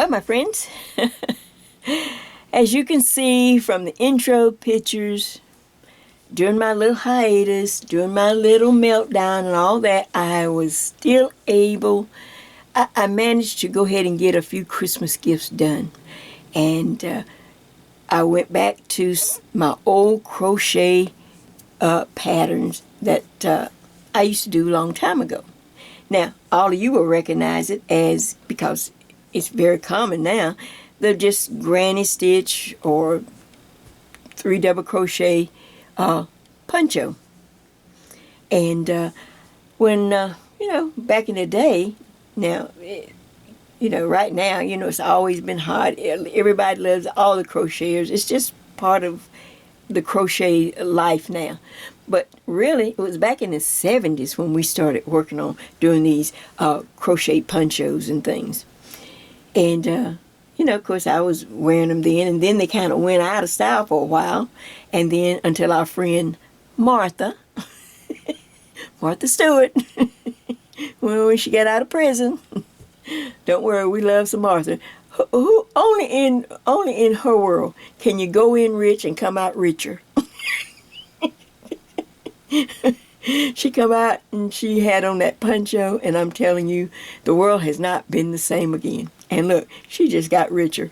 my friends. As you can see from the intro pictures, during my little hiatus, during my little meltdown and all that, I was still able, I managed to go ahead and get a few Christmas gifts done. And I went back to my old crochet patterns that I used to do a long time ago. Now, all of you will recognize it as, because it's very common now, they're just granny stitch or 3 double crochet poncho. And when, back in the day, now, right now, it's always been hot. Everybody loves all the crocheters. It's just part of the crochet life now. But really, it was back in the 70s when we started working on doing these crochet ponchos and things. And, of course, I was wearing them then, and then they kind of went out of style for a while. And then until our friend Martha Stewart, when she got out of prison, don't worry, we love some Martha. Who only in her world can you go in rich and come out richer. She come out and she had on that poncho, and I'm telling you, the world has not been the same again. And look, she just got richer.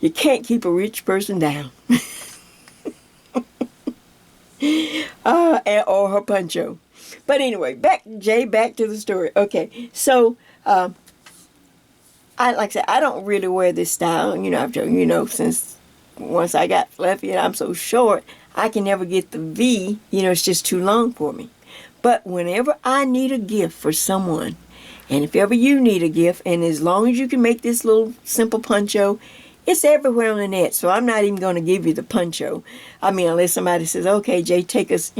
You can't keep a rich person down. Or her poncho. But anyway, back to the story. Okay, so like I said, I don't really wear this style. Since once I got fluffy and I'm so short, I can never get the V. It's just too long for me. But whenever I need a gift for someone, and if ever you need a gift, and as long as you can make this little simple poncho, it's everywhere on the net. So I'm not even going to give you the poncho. I mean, unless somebody says, okay, Jay, take us,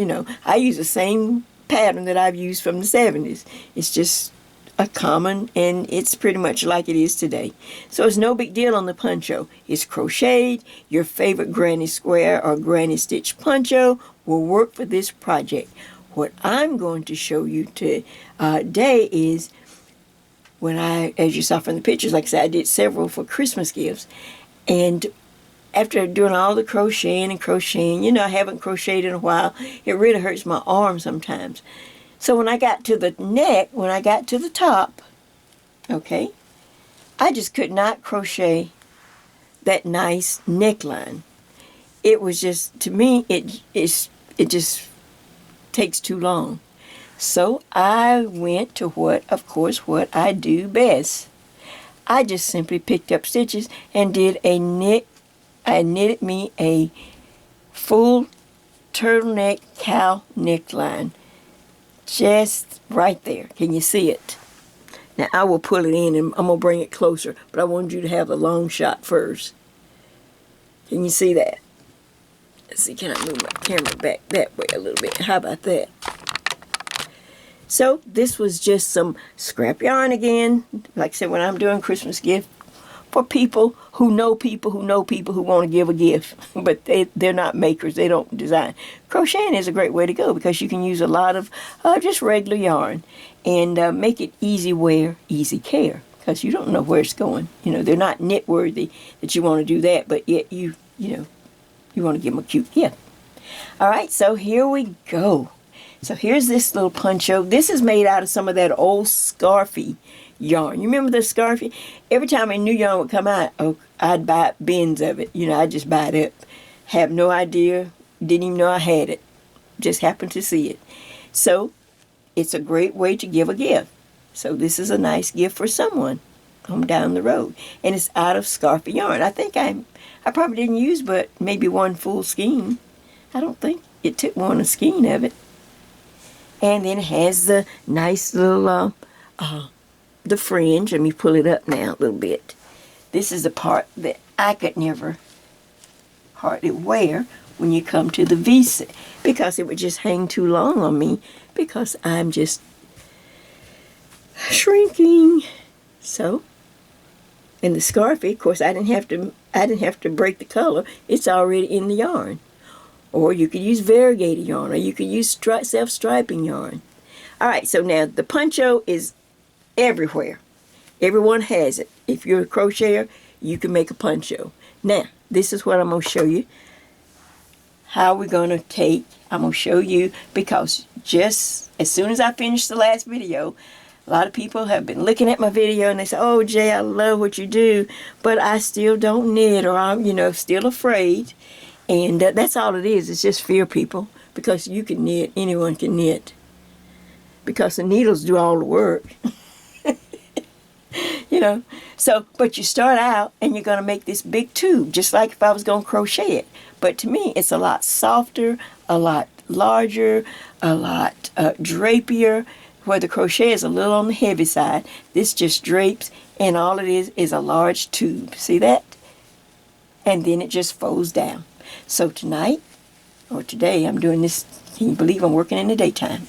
I use the same pattern that I've used from the 70s. It's just a common, and it's pretty much like it is today. So it's no big deal on the poncho. It's crocheted. Your favorite granny square or granny stitch poncho will work for this project. What I'm going to show you today is when as you saw from the pictures, like I said, I did several for Christmas gifts. And after doing all the crocheting, I haven't crocheted in a while. It really hurts my arm sometimes. So when I got to the neck, when I got to the top, okay, I just could not crochet that nice neckline. It was just, to me, it just takes too long. So I went to what I do best. I just simply picked up stitches and did I knitted me a full turtleneck cowl neckline. Just right there. Can you see it? Now I will pull it in and I'm going to bring it closer, but I wanted you to have a long shot first. Can you see that? Let's see, can I move my camera back that way a little bit? How about that? So this was just some scrap yarn again. Like I said, when I'm doing Christmas gift for people who know people who want to give a gift, but they're not makers, they don't design. Crocheting is a great way to go because you can use a lot of just regular yarn and make it easy wear, easy care, because you don't know where it's going. They're not knit worthy that you want to do that, but yet you want to give them a cute gift. All right, so here we go. So here's this little poncho. This is made out of some of that old scarfy yarn. You remember the scarfy? Every time a new yarn would come out, I'd buy bins of it. I'd just buy it up. Have no idea. Didn't even know I had it. Just happened to see it. So it's a great way to give a gift. So this is a nice gift for someone on down the road. And it's out of scarfy yarn. I think I probably didn't use but maybe one full skein. I don't think it took one a skein of it. And then it has the nice little, the fringe. Let me pull it up now a little bit. This is the part that I could never hardly wear when you come to the V-set, because it would just hang too long on me because I'm just shrinking. So, and the scarfie, of course, I didn't have to break the color. It's already in the yarn. Or you could use variegated yarn, or you could use self-striping yarn. All right, so now the poncho is everywhere. Everyone has it. If you're a crocheter, you can make a poncho. Now, this is what I'm going to show you. How we're going to I'm going to show you, because just as soon as I finished the last video, a lot of people have been looking at my video and they say, oh, Jay, I love what you do, but I still don't knit, or I'm, still afraid. And that's all it is. It's just fear, people, because you can knit. Anyone can knit, because the needles do all the work. So, but you start out and you're going to make this big tube, just like if I was going to crochet it. But to me, it's a lot softer, a lot larger, a lot drapier, where the crochet is a little on the heavy side. This just drapes, and all it is a large tube. See that? And then it just folds down. So tonight, or today, I'm doing this. Can you believe I'm working in the daytime?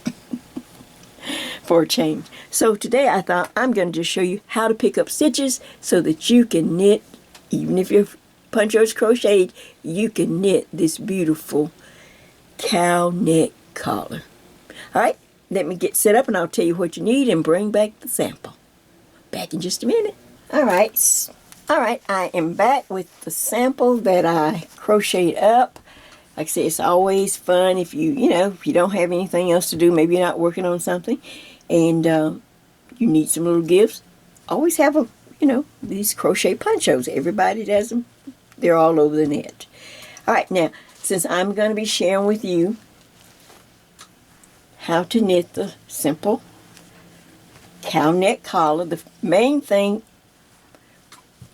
For a change. So today I thought I'm going to just show you how to pick up stitches so that you can knit. Even if your poncho is crocheted, you can knit this beautiful cowl neck collar. Alright, let me get set up and I'll tell you what you need and bring back the sample. Back in just a minute. Alright, I am back with the sample that I crocheted up. Like I say, it's always fun if if you don't have anything else to do, maybe you're not working on something, and you need some little gifts. Always have these crochet ponchos. Everybody does them. They're all over the net. All right, now, since I'm going to be sharing with you how to knit the simple cowl neck collar, the main thing,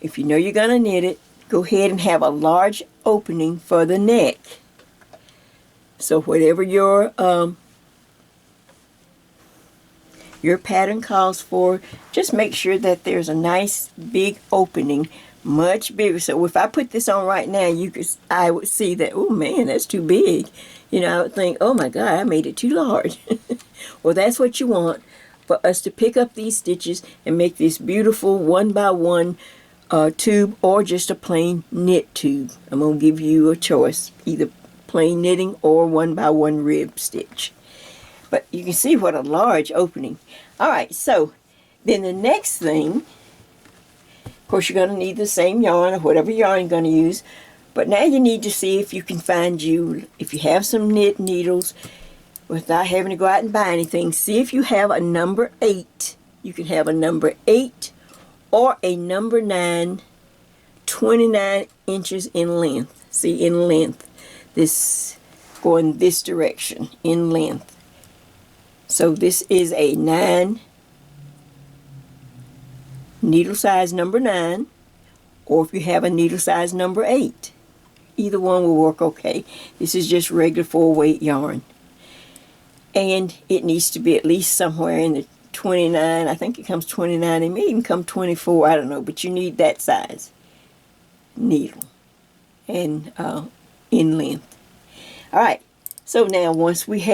if you know you're going to knit it, go ahead and have a large opening for the neck. So whatever your pattern calls for, just make sure that there's a nice big opening, much bigger. So if I put this on right now, I would see that, oh man, that's too big. I would think, oh my God, I made it too large. Well, that's what you want, for us to pick up these stitches and make this beautiful 1x1 tube, or just a plain knit tube. I'm going to give you a choice, either plain knitting or 1x1 rib stitch. But you can see what a large opening. Alright, so then the next thing, of course you're going to need the same yarn or whatever yarn you're going to use, but now you need to see if you can find if you have some knit needles without having to go out and buy anything. See if you have a number 8. You can have a number 8 or a number 9, 29 inches in length. See, in length. This going this direction in length. So this is a 9, needle size number 9, or if you have a needle size number 8. Either one will work okay. This is just regular 4-weight yarn. And it needs to be at least somewhere in the 29, I think it comes 29, it may even come 24, I don't know, but you need that size needle and in length. Alright, so now once we've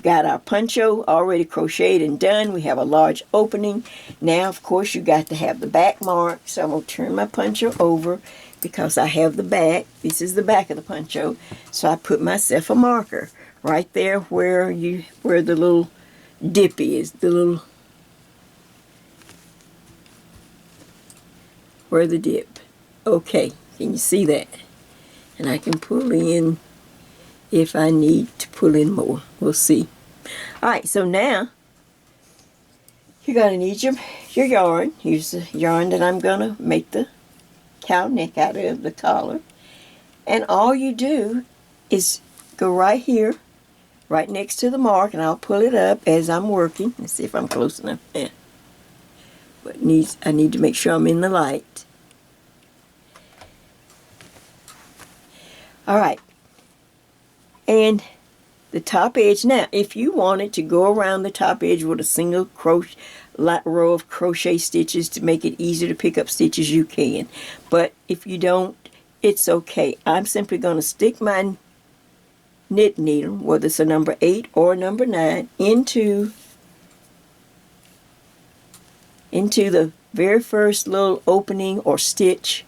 got our poncho already crocheted and done, we have a large opening. Now of course you got to have the back mark, so I'm going to turn my poncho over because I have the back. This is the back of the poncho, so I put myself a marker right there where the little dip is, where the dip. Okay, can you see that? And I can pull in if I need to pull in more. We'll see. Alright, so now you're going to need your yarn. Here's the yarn that I'm going to make the cowl neck out of, the collar. And all you do is go right here, right next to the mark, and I'll pull it up as I'm working. Let's see if I'm close enough. Yeah. But I need to make sure I'm in the light. Alright. And the top edge. Now, if you wanted to go around the top edge with a single row of crochet stitches to make it easier to pick up stitches, you can. But if you don't, it's okay. I'm simply going to stick my knit needle, whether it's a number 8 or a number 9, into the very first little opening or stitch.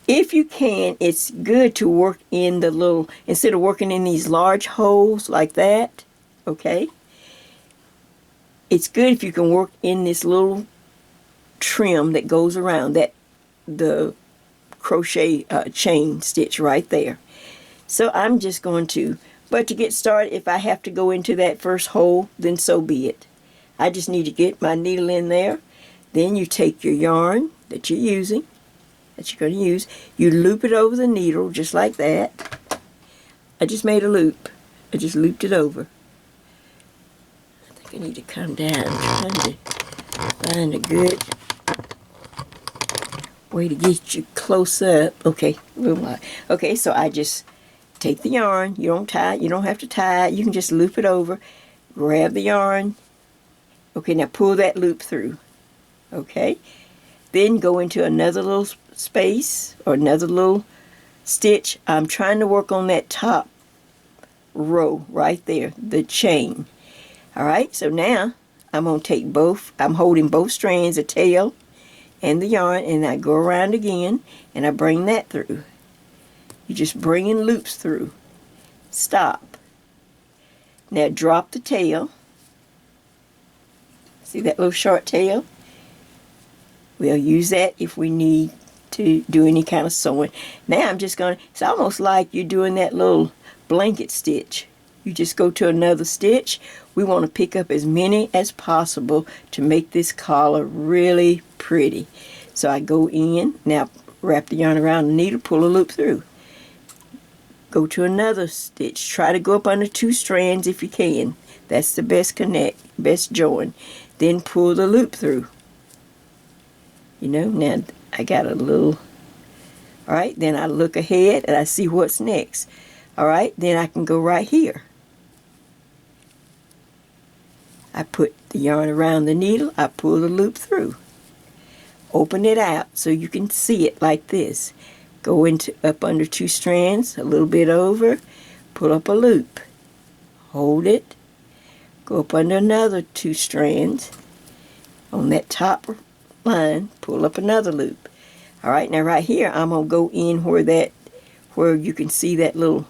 If you can, it's good to work in the little, instead of working in these large holes like that, okay? It's good if you can work in this little trim that goes around the crochet chain stitch right there. So I'm just going to, but to get started, if I have to go into that first hole, then so be it. I just need to get my needle in there. Then you take your yarn that you're using, that you're going to use, you loop it over the needle just like that. I just made a loop. I just looped it over. I think I need to come down. I'm trying to find a good way to get you close up. Okay, okay, so I just take the yarn. You don't tie it. You don't have to tie it. You can just loop it over. Grab the yarn. Okay, now pull that loop through. Okay, then go into another little space or another little stitch. I'm trying to work on that top row right there, the chain. Alright, so now I'm going to take both, I'm holding both strands, the tail and the yarn, and I go around again and I bring that through. You just bring in loops through. Stop. Now drop the tail. See that little short tail? We'll use that if we need to do any kind of sewing. Now I'm just going to, it's almost like you're doing that little blanket stitch. You just go to another stitch. We want to pick up as many as possible to make this collar really pretty. So I go in, now wrap the yarn around the needle, pull a loop through. Go to another stitch. Try to go up under 2 strands if you can. That's the best connect, best join. Then pull the loop through. You know, now I got a little, alright, then I look ahead and I see what's next. Alright, then I can go right here. I put the yarn around the needle, I pull the loop through. Open it out so you can see it like this. Go into up under 2 strands, a little bit over, pull up a loop. Hold it, go up under another 2 strands. On that top line, pull up another loop. Alright, now right here I'm going to go in where you can see that little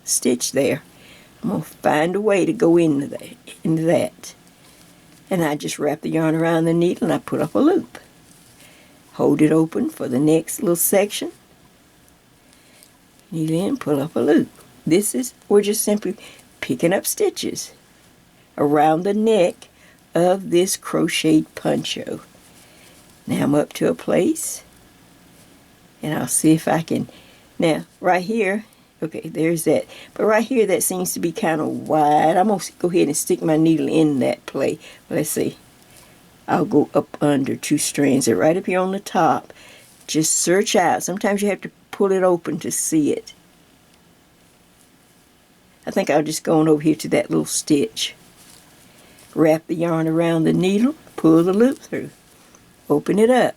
stitch there. I'm going to find a way to go into that. And I just wrap the yarn around the needle and I put up a loop. Hold it open for the next little section. You then pull up a loop. We're just simply picking up stitches around the neck of this crocheted poncho. Now I'm up to a place and I'll see if I can, now right here, okay, there's that, but right here that seems to be kind of wide. I'm going to go ahead and stick my needle in that place. Let's see, I'll go up under 2 strands and right up here on the top, just search out. Sometimes you have to pull it open to see it. I think I'll just go on over here to that little stitch. Wrap the yarn around the needle, pull the loop through. Open it up.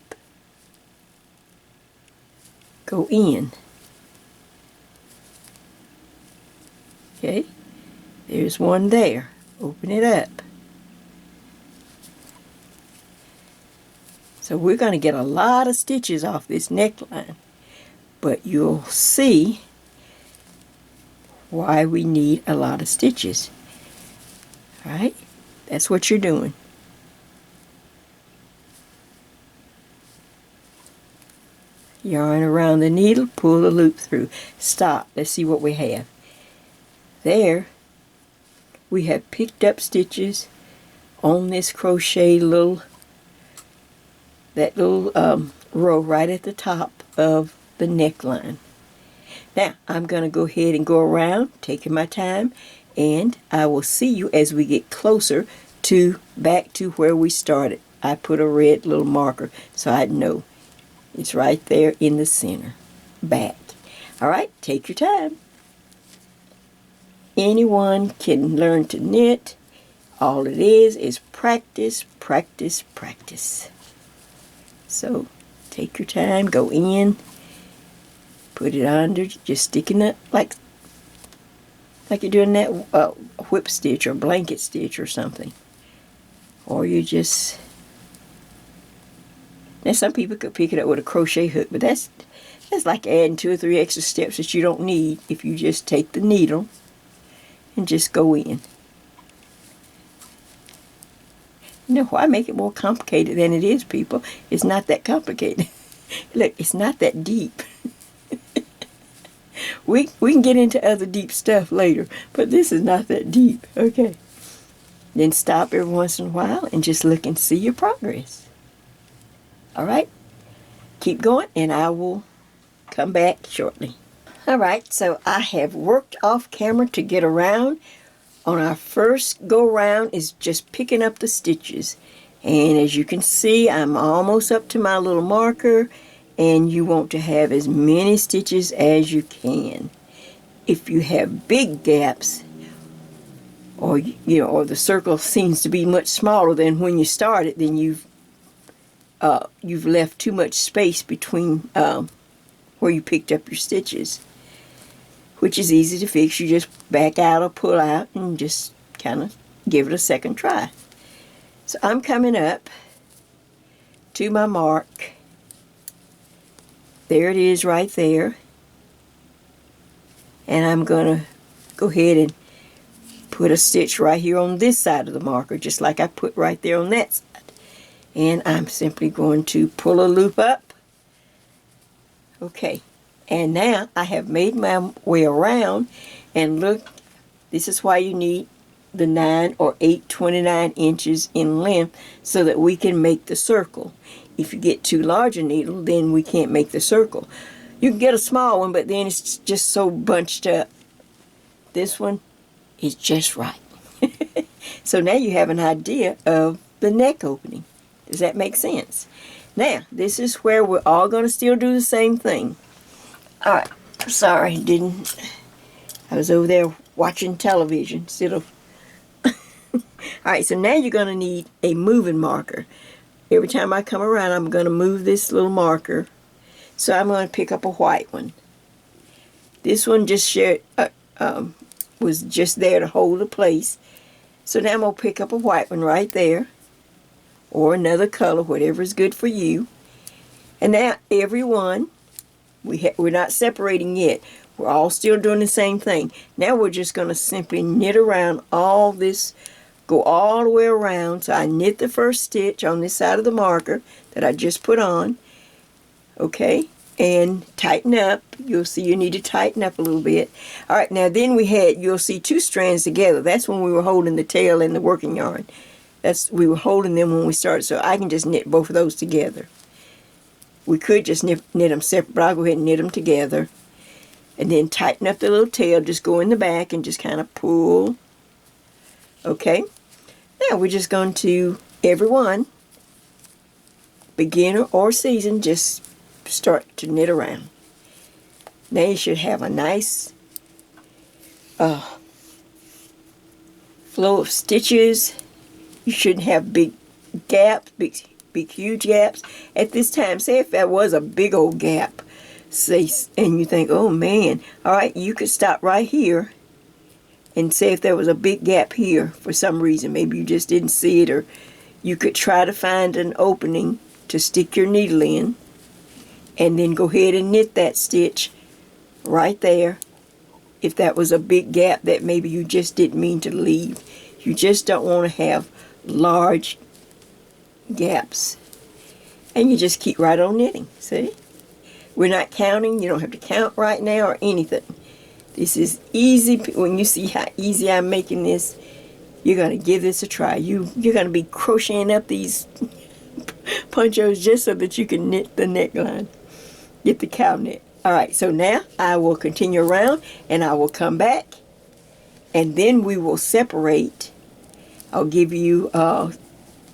Go in. Okay, there's one there. Open it up. So we're going to get a lot of stitches off this neckline, but you'll see why we need a lot of stitches. Alright, that's what you're doing. Yarn around the needle, pull the loop through. Stop. Let's see what we have. There, we have picked up stitches on this crochet that little row right at the top of the neckline. Now, I'm going to go ahead and go around, taking my time, and I will see you as we get closer to back to where we started. I put a red little marker so I'd know. It's right there in the center, back. Alright, take your time. Anyone can learn to knit. All it is practice, practice, practice. So, take your time, go in, put it under, just sticking it like you're doing that whip stitch or blanket stitch or something. Or you just... Now some people could pick it up with a crochet hook, but that's like adding 2 or 3 extra steps that you don't need if you just take the needle and just go in. You know, why make it more complicated than it is, people? It's not that complicated. Look, it's not that deep. We can get into other deep stuff later, but this is not that deep. Okay. Then stop every once in a while and just look and see your progress. All right? Keep going, and I will come back shortly. All right, so I have worked off camera to get around. On our first go round is just picking up the stitches. And as you can see, I'm almost up to my little marker, and you want to have as many stitches as you can. If you have big gaps, or or the circle seems to be much smaller than when you started, then you've left too much space between where you picked up your stitches, which is easy to fix. You just back out or pull out and just kind of give it a second try. So I'm coming up to my mark. There it is right there. And I'm going to go ahead and put a stitch right here on this side of the marker, just like I put right there on that side. And I'm simply going to pull a loop up. Okay. And now I have made my way around, and look, this is why you need the 9 or 8/29 inches in length so that we can make the circle. If you get too large a needle, then we can't make the circle. You can get a small one, but then it's just so bunched up. This one is just right. So now you have an idea of the neck opening. Does that make sense? Now, this is where we're all going to still do the same thing. Alright, sorry, I was over there watching television instead of... Alright, so now you're going to need a moving marker. Every time I come around, I'm going to move this little marker. So I'm going to pick up a white one. This one just was just there to hold the place. So now I'm going to pick up a white one right there. Or another color, whatever is good for you. And now every one... We're not separating yet. We're all still doing the same thing. Now we're just going to simply knit around all this, go all the way around. So I knit the first stitch on this side of the marker that I just put on. Okay, and tighten up. You'll see you need to tighten up a little bit. All right, now then you'll see 2 strands together. That's when we were holding the tail and the working yarn. We were holding them when we started, so I can just knit both of those together. We could just knit them separate, but I'll go ahead and knit them together. And then tighten up the little tail. Just go in the back and just kind of pull. Okay. Now we're just going to, every one, beginner or seasoned, just start to knit around. Now you should have a nice flow of stitches. You shouldn't have big gaps, big huge gaps. At this time, say if that was a big old gap, say, and you think, oh man, all right, you could stop right here and say if there was a big gap here for some reason, maybe you just didn't see it, or you could try to find an opening to stick your needle in, and then go ahead and knit that stitch right there. If that was a big gap that maybe you just didn't mean to leave, you just don't want to have large gaps, and you just keep right on knitting. See, we're not counting. You don't have to count right now or anything. This is easy. When you see how easy I'm making this, you're going to give this a try. You're going to be crocheting up these ponchos just so that you can knit the neckline, get the cow knit. Alright, so now I will continue around and I will come back, and then we will separate. I'll give you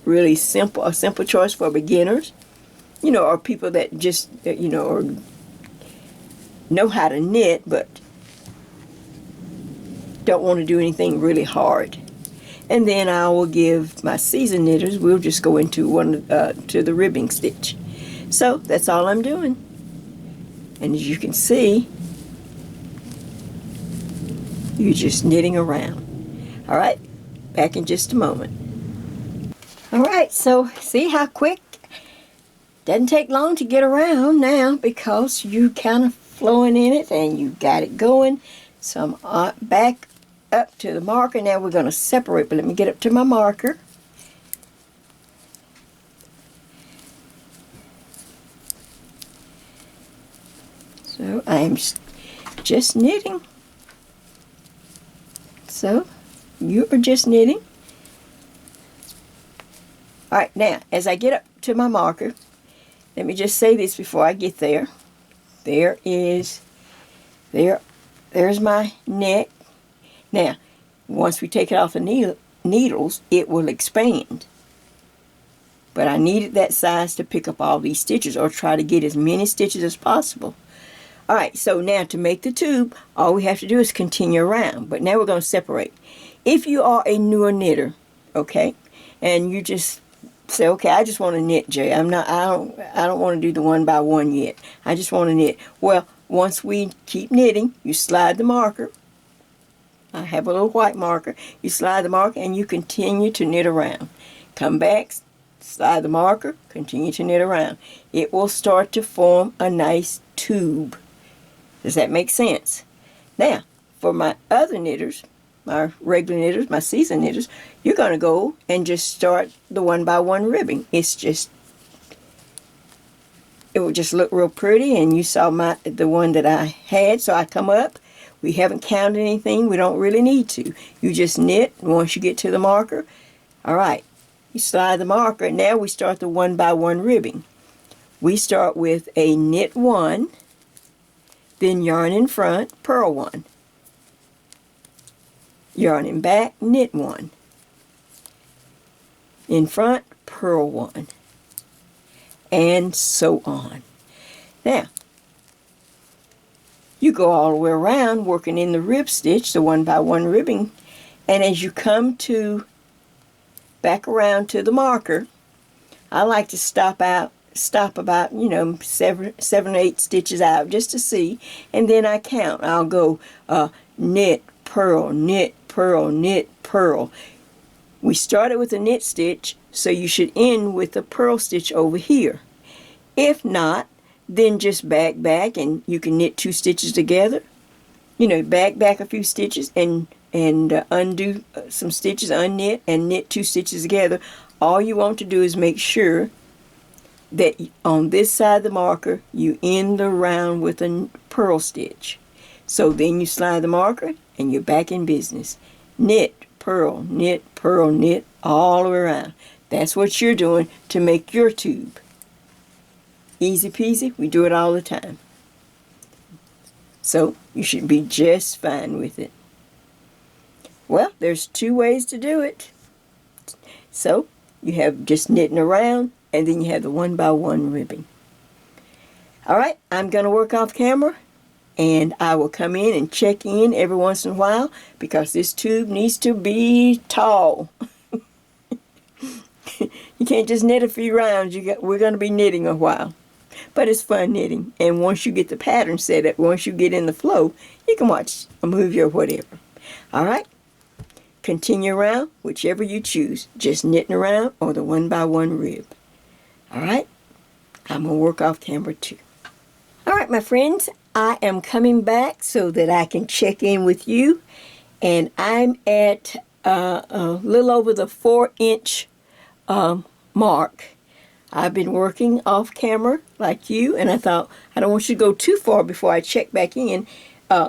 really a simple choice for beginners, or people that just, or know how to knit but don't want to do anything really hard. And then I will give my seasoned knitters, we'll just go into to the ribbing stitch. So that's all I'm doing. And as you can see, you're just knitting around. Alright, back in just a moment. Alright, so see how quick? Doesn't take long to get around now because you kind of flowing in it and you got it going. So I'm back up to the marker. Now we're going to separate, but let me get up to my marker. So I am just knitting. So you are just knitting. Alright, now as I get up to my marker, let me just say this before I get there. There's my neck. Now, once we take it off the needles, it will expand. But I needed that size to pick up all these stitches, or try to get as many stitches as possible. Alright, so now to make the tube, all we have to do is continue around. But now we're going to separate. If you are a newer knitter, okay, and you just say, okay, I just want to knit, Jay. I don't want to do the one by one yet. I just want to knit. Well, once we keep knitting, you slide the marker. I have a little white marker. You slide the marker and you continue to knit around. Come back, slide the marker, continue to knit around. It will start to form a nice tube. Does that make sense? Now, for my other knitters, my regular knitters, my seasoned knitters, you're going to go and just start the one by one ribbing. It will just look real pretty, and you saw the one that I had, so I come up. We haven't counted anything. We don't really need to. You just knit once you get to the marker. Alright, you slide the marker. Now we start the one by one ribbing. We start with a knit 1, then yarn in front, purl 1. Yarn in back, knit 1. In front, purl 1. And so on. Now, you go all the way around working in the rib stitch, the one by one ribbing, and as you come back around to the marker, I like to stop about 7 or 8 stitches out just to see, and then I count. I'll go knit, purl, knit, purl, knit, purl. We started with a knit stitch, so you should end with a purl stitch over here. If not, then just back and you can knit 2 stitches together. Back a few stitches and undo some stitches, unknit, and knit 2 stitches together. All you want to do is make sure that on this side of the marker you end the round with a purl stitch. So then you slide the marker and you're back in business. Knit, purl, knit, all the way around. That's what you're doing to make your tube. Easy peasy, we do it all the time. So you should be just fine with it. Well, there's 2 ways to do it. So you have just knitting around, and then you have the one by one ribbing. Alright, I'm going to work off camera, and I will come in and check in every once in a while, because this tube needs to be tall. You can't just knit a few rounds. We're going to be knitting a while. But it's fun knitting, and once you get the pattern set up, once you get in the flow, you can watch a movie or whatever. Alright, continue around, whichever you choose, just knitting around or the one by one rib. Alright, I'm going to work off camera too. Alright, my friends, I am coming back so that I can check in with you, and I'm at a little over the 4-inch mark. I've been working off camera like you, and I thought I don't want you to go too far before I check back in,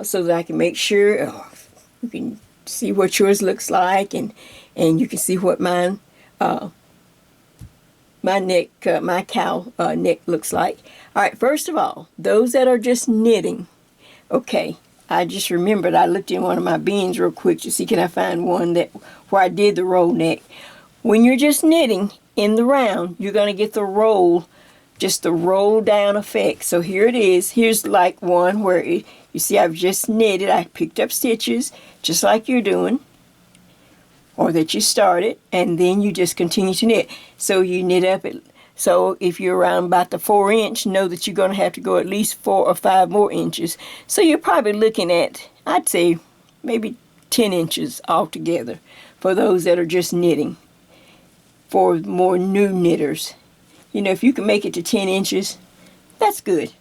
so that I can make sure you can see what yours looks like, and you can see what mine, my neck, my cowl neck looks like. All right, first of all, those that are just knitting, okay, I just remembered I looked in one of my bins real quick to see can I find one where I did the roll neck. When you're just knitting in the round, you're going to get the roll, just the roll down effect. So here it is. Here's like one where you see I've just knitted. I picked up stitches just like you're doing, or that you started, and then you just continue to knit. So you knit up it. So if you're around about the 4-inch, know that you're going to have to go at least 4 or 5 more inches. So you're probably looking at, I'd say, maybe 10 inches altogether for those that are just knitting. For more new knitters, if you can make it to 10 inches, that's good.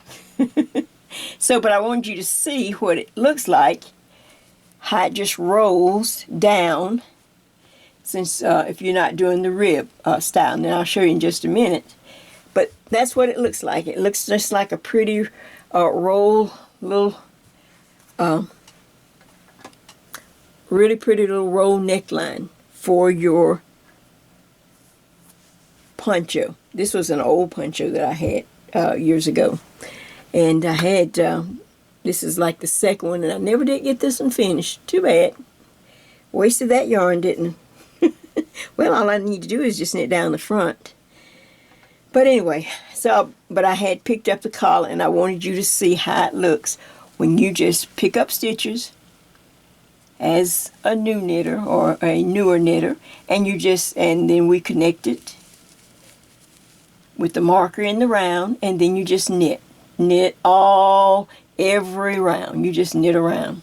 So, but I want you to see what it looks like, how it just rolls down, since if you're not doing the rib style, and then I'll show you in just a minute. But that's what it looks like. It looks just like a pretty roll little, really pretty little roll neckline for your poncho. This was an old poncho that I had years ago. And I had, this is like the second one, and I never did get this one finished. Too bad. Wasted that yarn, didn't I? Well, all I need to do is just knit down the front. But anyway, but I had picked up the collar, and I wanted you to see how it looks when you just pick up stitches as a new knitter or a newer knitter, and then we connect it with the marker in the round, and then you just knit. Knit every round. You just knit around.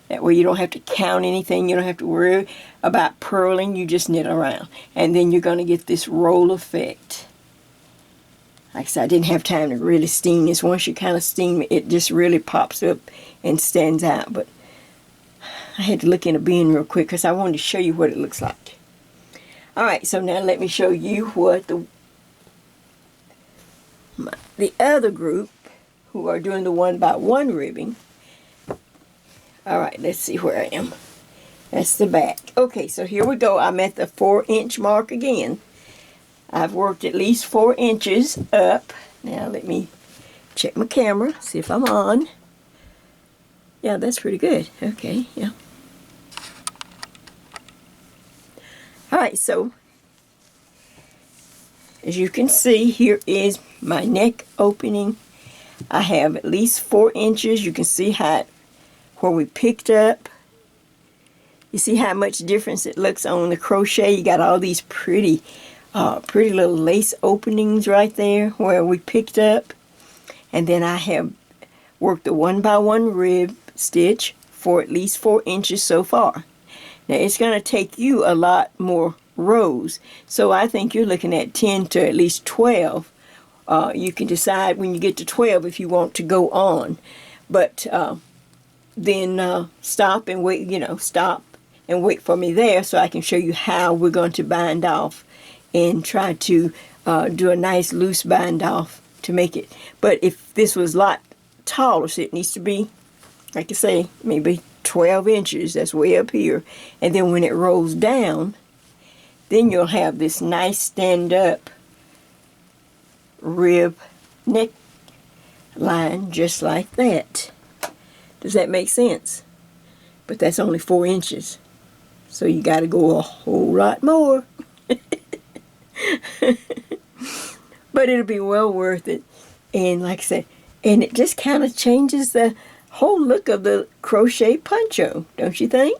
That way you don't have to count anything. You don't have to worry about purling. You just knit around. And then you're going to get this roll effect. Like I said, I didn't have time to really steam this. Once you kind of steam it, it just really pops up and stands out. But I had to look in a bin real quick because I wanted to show you what it looks like. Alright, so now let me show you what the other group who are doing the 1x1 ribbing. Alright, let's see where I am. That's the back. Okay, so here we go. I'm at the 4-inch mark again. I've worked at least 4 inches up. Now let me check my camera, see if I'm on. Yeah, that's pretty good. Okay, yeah. Alright, so as you can see, here is my neck opening. I have at least 4 inches. You can see where we picked up. You see how much difference it looks on the crochet. You got all these pretty little lace openings right there where we picked up. And then I have worked the 1x1 rib stitch for at least 4 inches so far. Now it's going to take you a lot more rows, so I think you're looking at 10 to at least 12. You can decide when you get to 12 if you want to go on, but then stop and wait. Stop and wait for me there so I can show you how we're going to bind off and try to do a nice loose bind off to make it. But if this was a lot taller, so it needs to be, like I say, maybe 12 inches. That's way up here. And then when it rolls down, then you'll have this nice stand-up rib neck line just like that. Does that make sense? But that's only 4 inches. So you got to go a whole lot more. But it'll be well worth it. And like I said, and it just kind of changes the whole look of the crochet poncho, don't you think?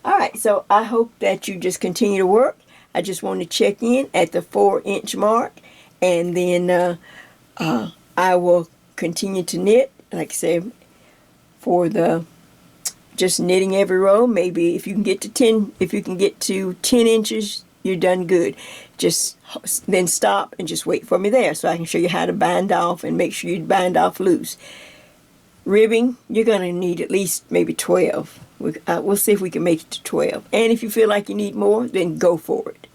Alright, so I hope that you just continue to work. I just want to check in at the 4-inch mark, and then I will continue to knit, like I said, for the just knitting every row. Maybe if you can get to 10 inches, you're done good. Just then stop and just wait for me there so I can show you how to bind off and make sure you bind off loose. Ribbing, you're going to need at least maybe 12. We'll see if we can make it to 12. And if you feel like you need more, then go for it.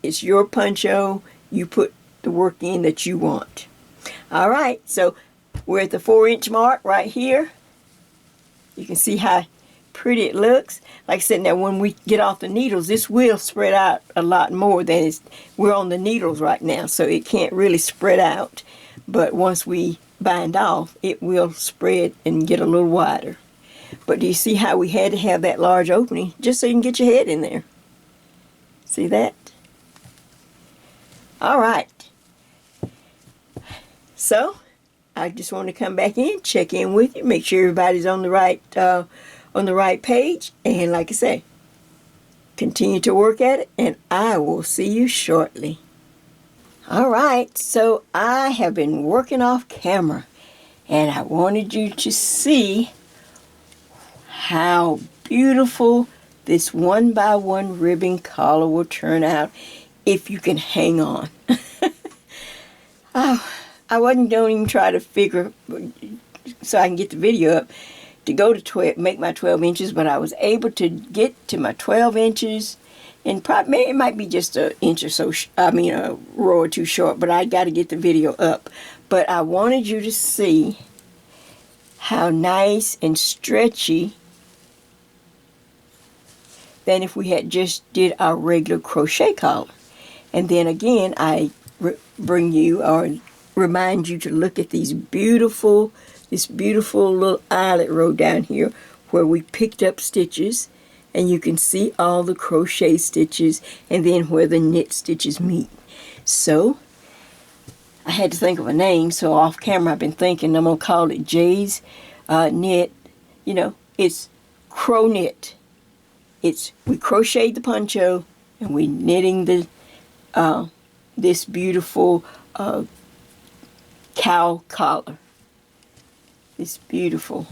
It's your poncho. You put the work in that you want. Alright, so we're at the 4-inch mark right here. You can see how pretty it looks. Like I said, now when we get off the needles, this will spread out a lot more than we're on the needles right now, so it can't really spread out. But once we bind off, it will spread and get a little wider. But do you see how we had to have that large opening just so you can get your head in there? See that? Alright. So, I just want to come back in, check in with you, make sure everybody's on the right page, and like I say, continue to work at it, and I will see you shortly. Alright, so I have been working off camera, and I wanted you to see how beautiful this 1x1 ribbing collar will turn out if you can hang on. Don't even try to figure so I can get the video up to go to 12, make my 12 inches, but I was able to get to my 12 inches, and probably it might be just an inch or so, a row or two short, but I got to get the video up. But I wanted you to see how nice and stretchy than if we had just did our regular crochet collar. And then again, I bring you or remind you to look at this beautiful little eyelet row down here where we picked up stitches, and you can see all the crochet stitches and then where the knit stitches meet. So I had to think of a name, so off camera I've been thinking I'm going to call it Jay's Knit. You know, it's CRO-Knit. We crocheted the poncho and we knitting the this beautiful cowl collar. It's beautiful.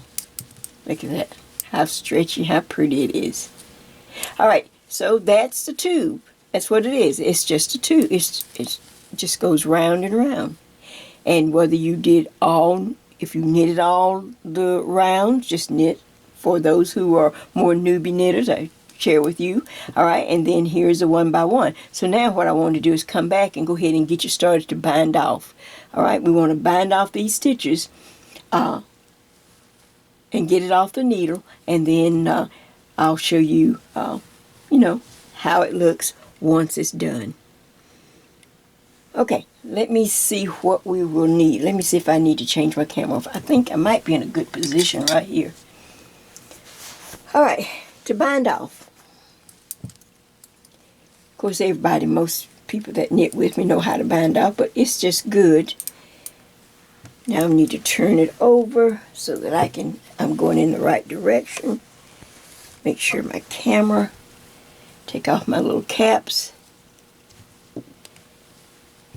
Look at that. How stretchy, how pretty it is. Alright, so that's the tube. That's what it is. It's just a tube. It just goes round and round. And whether you did if you knitted all the rounds, just knit for those who are more newbie knitters, I share with you. Alright, and then here's a 1 by 1. So now what I want to do is come back and go ahead and get you started to bind off. Alright, we want to bind off these stitches and get it off the needle, and then I'll show you, you know, how it looks once it's done. Okay, let me see what we will need. Let me see if I need to change my camera. I think I might be in a good position right here. Alright, to bind off. Of course, most people that knit with me know how to bind off, but it's just good. Now I need to turn it over so that I'm going in the right direction. Make sure my camera, take off my little caps.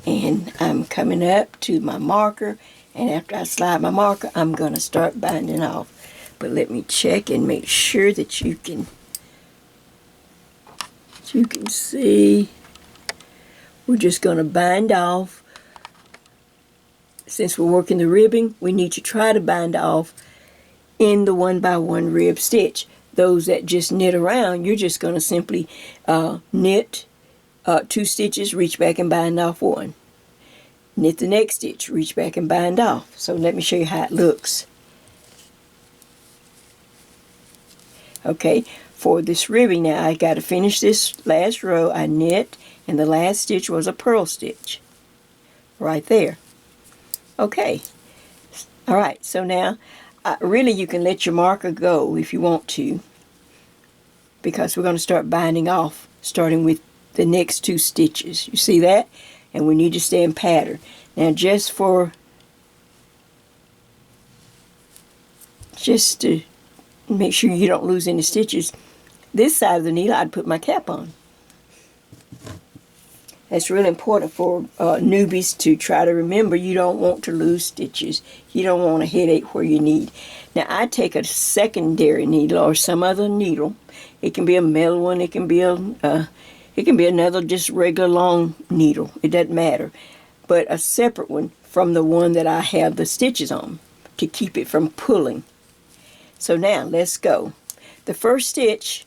And I'm coming up to my marker, and after I slide my marker, I'm going to start binding off. But let me check and make sure that you can see. We're just going to bind off. Since we're working the ribbing, we need to try to bind off in the 1 by 1 rib stitch. Those that just knit around, you're just going to simply knit 2 stitches, reach back and bind off 1. Knit the next stitch, reach back and bind off. So let me show you how it looks. Okay, for this ribbing now, I got to finish this last row. I knit, and the last stitch was a purl stitch right there. Okay, all right, so now really you can let your marker go if you want to, because we're going to start binding off starting with the next 2 stitches. You see that? And we need to stay in pattern. Now just to make sure you don't lose any stitches, this side of the needle I'd put my cap on. That's really important for newbies to try to remember. You don't want to lose stitches. You don't want a headache where you need. Now I take a secondary needle or some other needle. It can be a metal one. It can be another just regular long needle. It doesn't matter. But a separate one from the one that I have the stitches on to keep it from pulling. So now let's go. The first stitch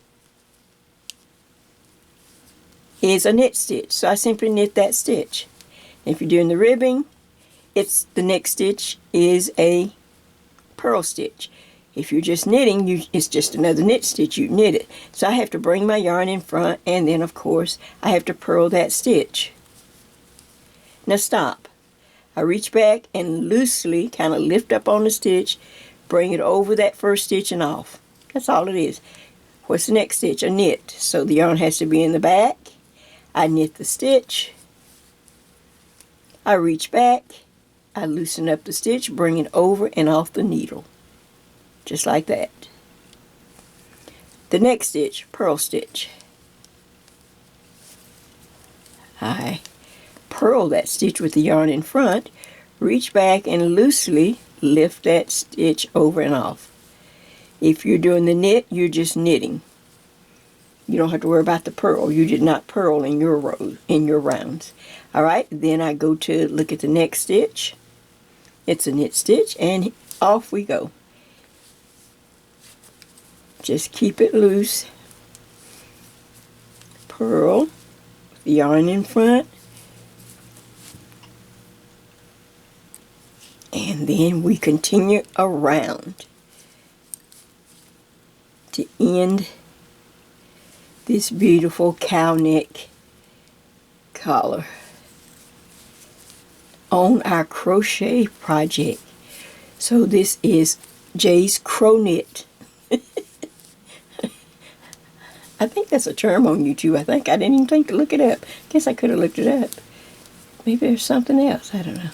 is a knit stitch, so I simply knit that stitch. If you're doing the ribbing, the next stitch is a purl stitch. If you're just knitting, it's just another knit stitch. You knit it. So I have to bring my yarn in front, and then of course I have to purl that stitch. Now stop. I reach back and loosely kind of lift up on the stitch, bring it over that first stitch and off. That's all it is. What's the next stitch? A knit. So the yarn has to be in the back. I knit the stitch, I reach back, I loosen up the stitch, bring it over and off the needle, just like that. The next stitch, purl stitch. I purl that stitch with the yarn in front, reach back and loosely lift that stitch over and off. If you're doing the knit, you're just knitting. You don't have to worry about the purl. You did not purl in your rounds. Alright, then I go to look at the next stitch. It's a knit stitch, and off we go. Just keep it loose. Purl, the yarn in front. And then we continue around to end this beautiful cow neck collar on our crochet project. So this is Jay's CRO-Knit. I think that's a term on YouTube. I didn't even think to look it up. Guess I could have looked it up. Maybe there's something else. I don't know.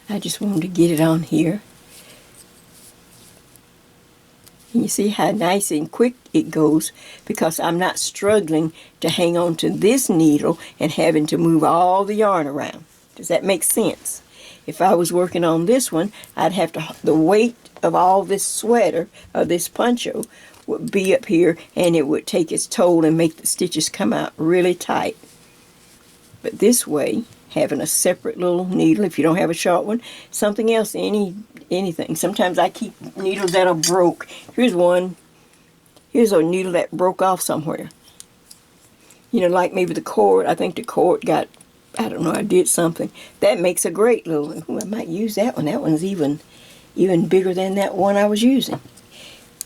I just wanted to get it on here. And you see how nice and quick it goes because I'm not struggling to hang on to this needle and having to move all the yarn around. Does that make sense? If I was working on this one, I'd have to, the weight of all this sweater, or this poncho, would be up here and it would take its toll and make the stitches come out really tight. But this way, having a separate little needle, if you don't have a short one, something else, anything. Sometimes I keep needles that are broke. Here's one. Here's a needle that broke off somewhere. You know, like maybe the cord. I think the cord got, I don't know, I did something. That makes a great little, ooh, I might use that one. That one's even bigger than that one I was using.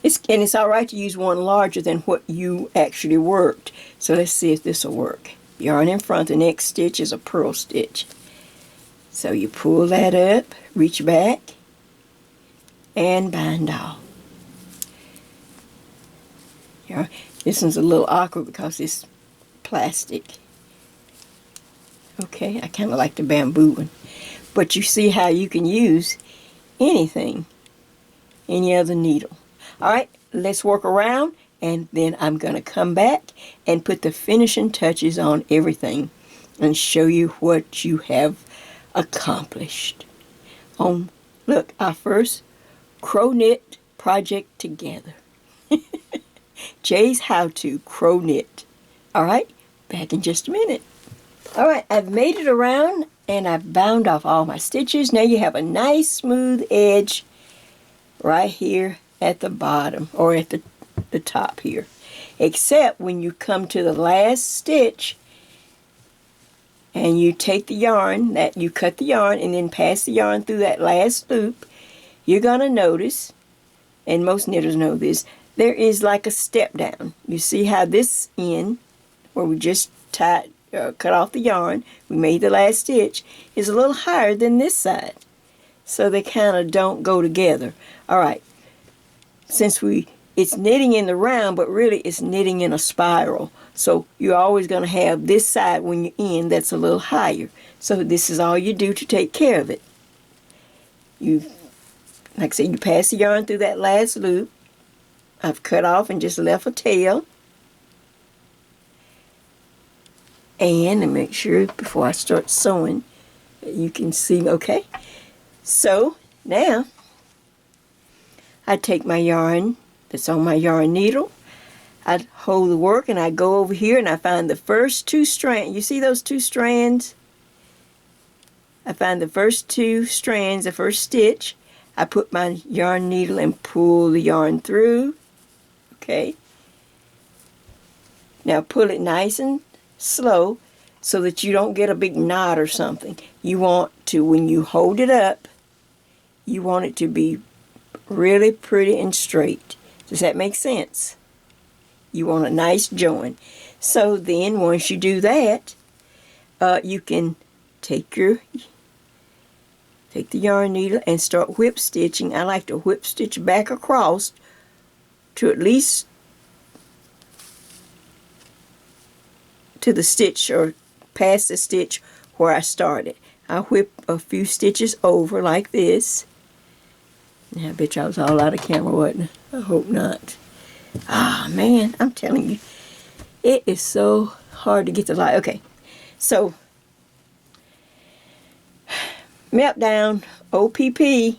And it's all right to use one larger than what you actually worked. So let's see if this will work. Yarn in front, the next stitch is a purl stitch. So you pull that up, reach back, and bind off. Yeah, this one's a little awkward because it's plastic. Okay, I kind of like the bamboo one. But you see how you can use anything, any other needle. Alright, let's work around, and then I'm going to come back and put the finishing touches on everything and show you what you have accomplished. Look, our first CRO-Knit project together. Jay's How To CRO-Knit. Alright, back in just a minute. Alright, I've made it around and I've bound off all my stitches. Now you have a nice smooth edge right here at the bottom, or at the top here. Except when you come to the last stitch and you take the yarn, that you cut the yarn and then pass the yarn through that last loop, you're going to notice, and most knitters know this, there is like a step down. You see how this end, where we just cut off the yarn, we made the last stitch, is a little higher than this side. So they kind of don't go together. Alright, since it's knitting in the round, but really it's knitting in a spiral. So you're always going to have this side when you end that's a little higher. So this is all you do to take care of it. Like I said, you pass the yarn through that last loop. I've cut off and just left a tail. And to make sure before I start sewing that you can see, okay? So now I take my yarn that's on my yarn needle, I hold the work and I go over here and I find the first two strands. You see those two strands? I find the first two strands, the first stitch. I put my yarn needle and pull the yarn through. Okay. Now pull it nice and slow so that you don't get a big knot or something. You want to, when you hold it up, you want it to be really pretty and straight. Does that make sense? You want a nice join. So then once you do that, you can take the yarn needle and start whip stitching. I like to whip stitch back across to at least to the stitch or past the stitch where I started. I whip a few stitches over like this. Now, I bet y'all was all out of camera, wasn't it? I hope not. Ah, man, I'm telling you, it is so hard to get the light. Okay, so meltdown, OPP.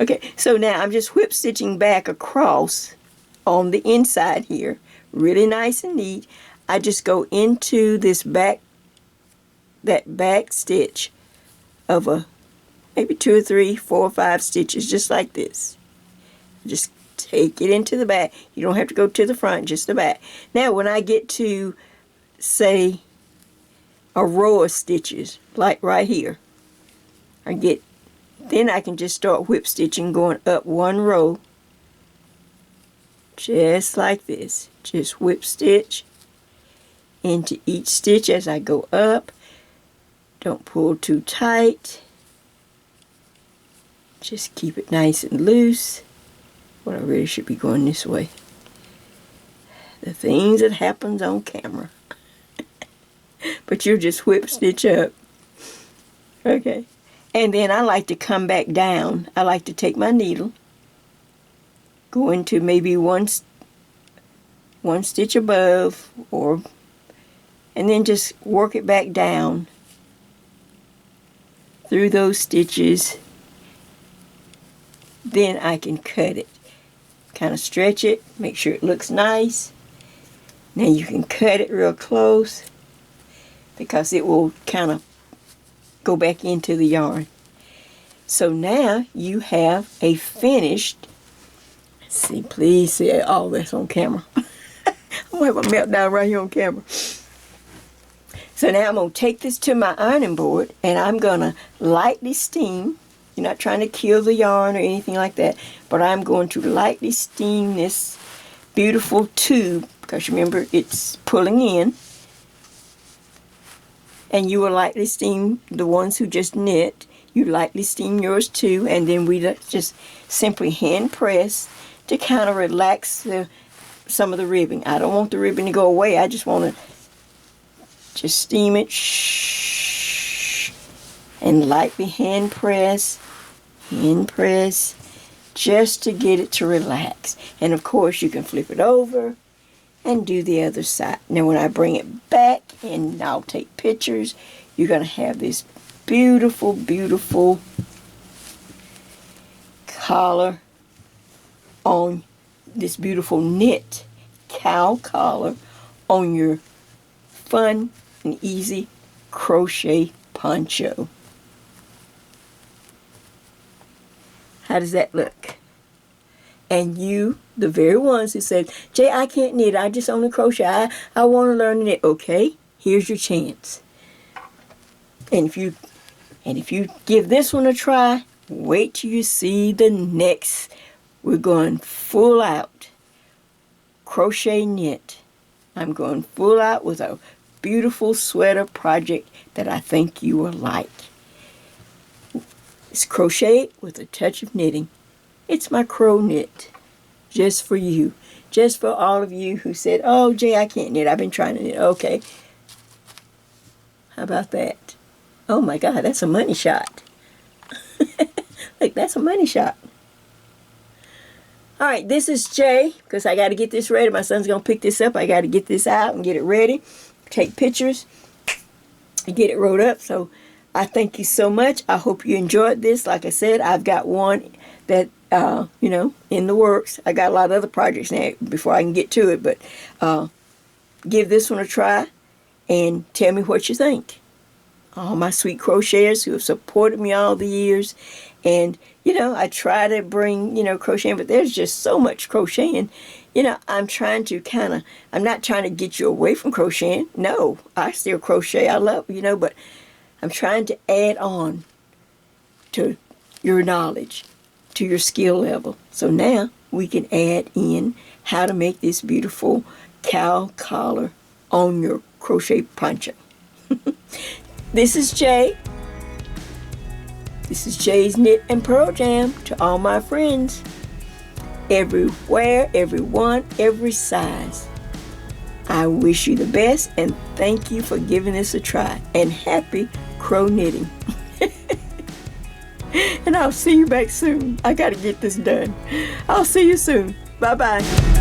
Okay, so now I'm just whip stitching back across on the inside here, really nice and neat. I just go into this back stitch of maybe 2 or 3, 4 or 5 stitches, just like this. Just take it into the back. You don't have to go to the front, just the back. Now when I get to, say, a row of stitches, like right here, then I can just start whip stitching, going up one row, just like this. Just whip stitch into each stitch as I go up. Don't pull too tight. Just keep it nice and loose. Well, I really should be going this way. The things that happens on camera. But you just whip stitch up. Okay. And then I like to come back down. I like to take my needle, go into maybe one stitch above, and then just work it back down through those stitches. Then I can cut it. Kind of stretch it, make sure it looks nice. Now you can cut it real close because it will kind of go back into the yarn. So now you have a finished, see, please see all this on camera. I'm going to have a meltdown right here on camera. So now I'm going to take this to my ironing board and I'm going to lightly steam. You're not trying to kill the yarn or anything like that, but I'm going to lightly steam this beautiful tube, because remember it's pulling in. And you will lightly steam the ones who just knit. You lightly steam yours too, and then we just simply hand press to kind of relax some of the ribbing. I don't want the ribbon to go away. I just want to just steam it, and lightly hand press, just to get it to relax. And of course you can flip it over and do the other side. Now when I bring it back and I'll take pictures, you're going to have this beautiful, beautiful collar on this beautiful knit cowl collar on your fun and easy crochet poncho. How does that look? And you, the very ones who said, Jay, I can't knit, I just only crochet, I want to learn to knit. Okay, here's your chance. And if you give this one a try, wait till you see the next. We're going full out crochet knit. I'm going full out with a beautiful sweater project that I think you will like. It's crochet with a touch of knitting. It's my crow knit, just for you, just for all of you who said, oh, Jay, I can't knit, I've been trying to knit. Okay, how about that? Oh my God, that's a money shot. Look, that's a money shot. All right, this is Jay, because I got to get this ready. My son's going to pick this up. I got to get this out and get it ready, take pictures, and get it wrote up. So I thank you so much. I hope you enjoyed this. Like I said, I've got one that, in the works. I got a lot of other projects now before I can get to it, but give this one a try and tell me what you think. All my sweet crocheters who have supported me all the years. And, I try to bring, crocheting, but there's just so much crocheting. I'm trying to I'm not trying to get you away from crocheting. No, I still crochet. I love, but I'm trying to add on to your knowledge, to your skill level. So now we can add in how to make this beautiful cowl collar on your crochet poncho. This is Jay. This is Jay's Knit and Purl Jam to all my friends. Everywhere, everyone, every size. I wish you the best and thank you for giving this a try. And happy crow knitting. And I'll see you back soon. I gotta get this done. I'll see you soon. Bye-bye.